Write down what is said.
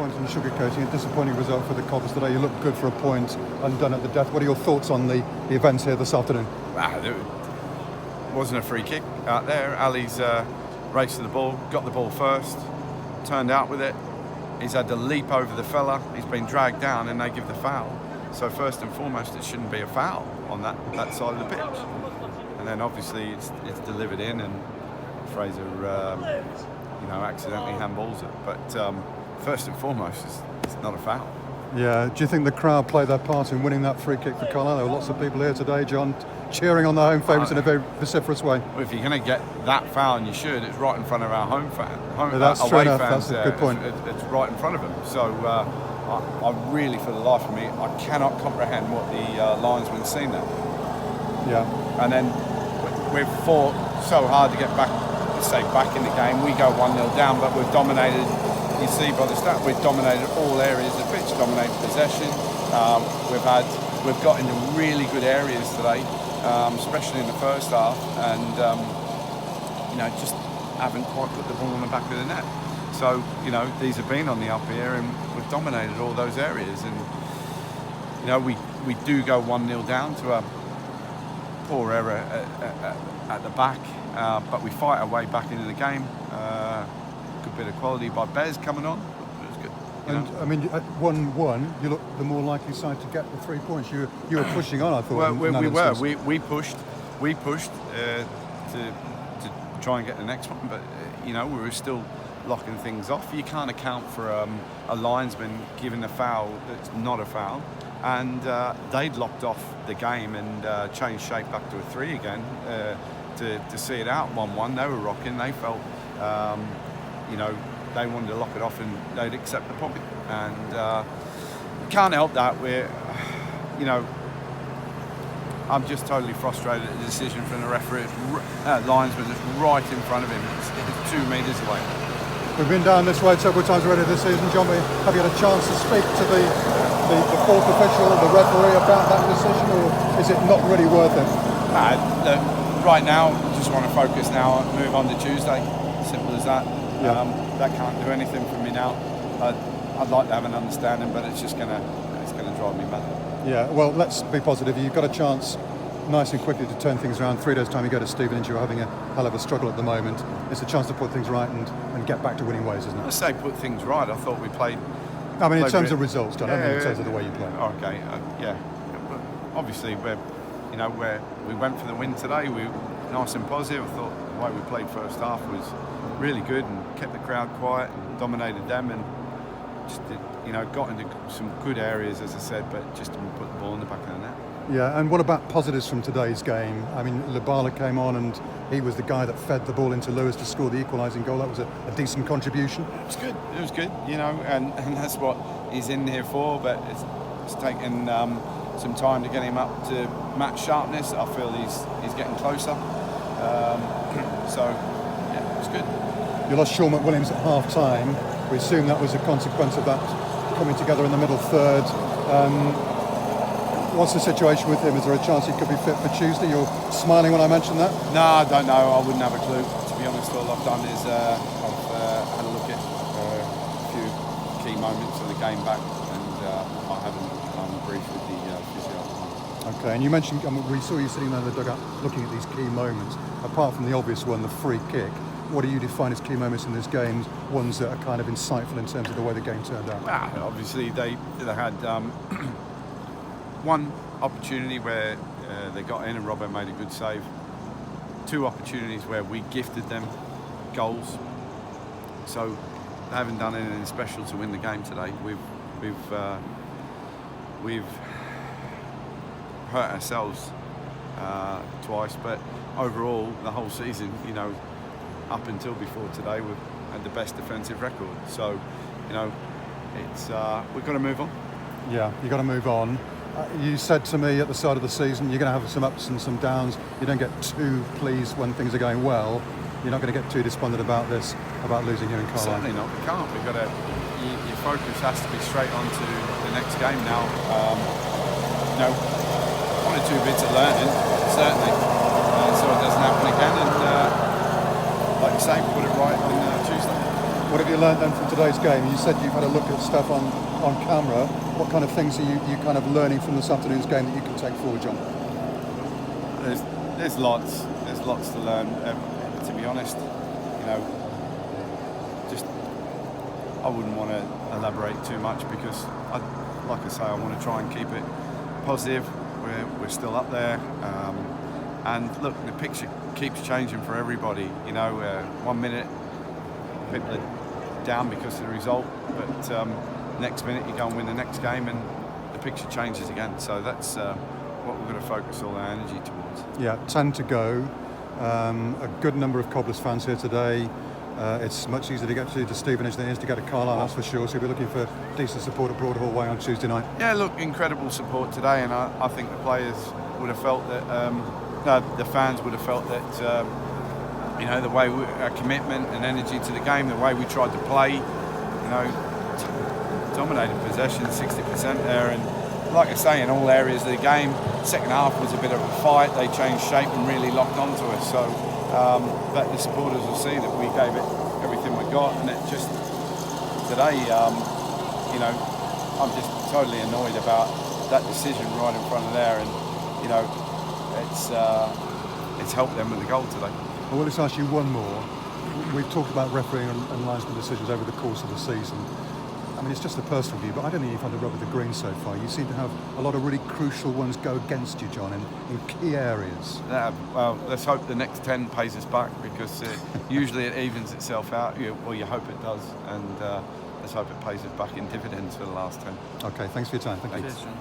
point and sugarcoating it. Disappointing result for the Cobbers today. You looked good for a point and done at the death. What are your thoughts on the events here this afternoon? There wasn't a free kick out there. Ali's raced to the ball, got the ball first, turned out with it. He's had to leap over the fella. He's been dragged down and they give the foul. So first and foremost, it shouldn't be a foul on that side of the pitch. And then obviously it's delivered in and Fraser, accidentally handballs it. But first and foremost, it's not a foul. Yeah. Do you think the crowd played their part in winning that free kick for Carlisle? There were lots of people here today, John, cheering on their home favourites in a very vociferous way. Well, if you're going to get that foul, and you should, it's right in front of our home fan. That's true enough. That's a good point. It's right in front of them. So I really, for the life of me, I cannot comprehend what the linesman's seen there. Yeah. And then we've fought so hard to get back in the game. We go 1-0 down, but we've dominated. You see by the stat, we've dominated all areas of the pitch, dominated possession. We've got into really good areas today, especially in the first half, and just haven't quite put the ball on the back of the net. So these have been on the up here, and we've dominated all those areas. And we do go 1-0 down to a poor error at the back, but we fight our way back into the game. Good bit of quality by Bez coming on. It was good. And I mean, at 1-1, you look the more likely side to get the 3 points. You were pushing on, I thought. Well, we pushed to try and get the next one, but we were still locking things off. You can't account for a linesman giving a foul that's not a foul, and they'd locked off the game and changed shape back to a 3 again to see it out 1-1. They were rocking. They felt. They wanted to lock it off and they'd accept the point. And can't help that. I'm just totally frustrated at the decision from the referee. Linesman is right in front of him. It's 2 metres away. We've been down this way several times already this season, John. Have you had a chance to speak to the fourth official, the referee, about that decision, or is it not really worth it? Right now, just want to focus now and move on to Tuesday. Simple as that. Yeah. That can't do anything for me now. I'd like to have an understanding, but it's gonna drive me mad. Yeah. Well, let's be positive. You've got a chance, nice and quickly, to turn things around. 3 days' time, you go to Stevenage. You're having a hell of a struggle at the moment. It's a chance to put things right and get back to winning ways, isn't it? I say put things right. I thought we played. I mean, in terms of results, John. I mean, in terms of the way you play. Okay. Yeah. But obviously, we went for the win today. We were nice and positive. I thought the way we played first half was really good and kept the crowd quiet and dominated them and just got into some good areas, as I said, but just didn't put the ball in the back of the net. Yeah, and what about positives from today's game? I mean, Lubala came on and he was the guy that fed the ball into Lewis to score the equalising goal. That was a decent contribution. It was good. It was good, and that's what he's in here for, but it's taken some time to get him up to match sharpness. I feel he's getting closer. Yeah, it's good. You lost Sean McWilliams at half-time. We assume that was a consequence of that coming together in the middle third. What's the situation with him? Is there a chance he could be fit for Tuesday? You're smiling when I mentioned that? No, I don't know. I wouldn't have a clue. To be honest, all I've done is I've had a look at a few key moments of the game back, and I haven't briefed with the physio. Okay, and you mentioned, we saw you sitting there in the dugout looking at these key moments. Apart from the obvious one, the free kick, what do you define as key moments in this game, ones that are kind of insightful in terms of the way the game turned out? Obviously, they had one opportunity where they got in and Robbo made a good save. 2 opportunities where we gifted them goals. So they haven't done anything special to win the game today. We've hurt ourselves twice, but overall, the whole season, up until before today, we've had the best defensive record. So, it's we've got to move on. Yeah, you've got to move on. You said to me at the start of the season, you're going to have some ups and some downs. You don't get too pleased when things are going well. You're not going to get too despondent about this, about losing here in Carlisle. Certainly not. We can't. We've got to. Your focus has to be straight on to the next game now. 1 or 2 bits of learning, certainly, so it doesn't happen again. And like you say, put it right on Tuesday. What have you learned then from today's game? You said you've had a look at stuff on camera. What kind of things are you kind of learning from this afternoon's game that you can take forward, John? There's lots to learn. To be honest, just I wouldn't want to elaborate too much because, like I say, I want to try and keep it positive. We're still up there, and look, the picture keeps changing for everybody. 1 minute people are down because of the result, but next minute you go and win the next game, and the picture changes again. So that's what we're going to focus all our energy towards. Yeah, 10 to go. A good number of Cobblers fans here today. It's much easier to get to Stevenage than it is to get to Carlisle, that's for sure. So we're looking for decent support at Broadhall Way on Tuesday night. Yeah, look, incredible support today, and I think the players would have felt that, the fans would have felt that, the way our commitment and energy to the game, the way we tried to play, dominated possession, 60% there, and like I say, in all areas of the game. Second half was a bit of a fight. They changed shape and really locked onto us. So that the supporters will see that we gave it everything we got, and it just today, I'm just totally annoyed about that decision right in front of there, and it's helped them with the goal today. Well, let's ask you one more. We've talked about refereeing and linesman decisions over the course of the season. I mean, it's just a personal view, but I don't think you've had the rub of the green so far. You seem to have a lot of really crucial ones go against you, John, in key areas. Well, let's hope the next 10 pays us back, because usually it evens itself out. Well, you hope it does, and let's hope it pays us back in dividends for the last 10. Okay, thanks for your time. Thank you. Cheers, John.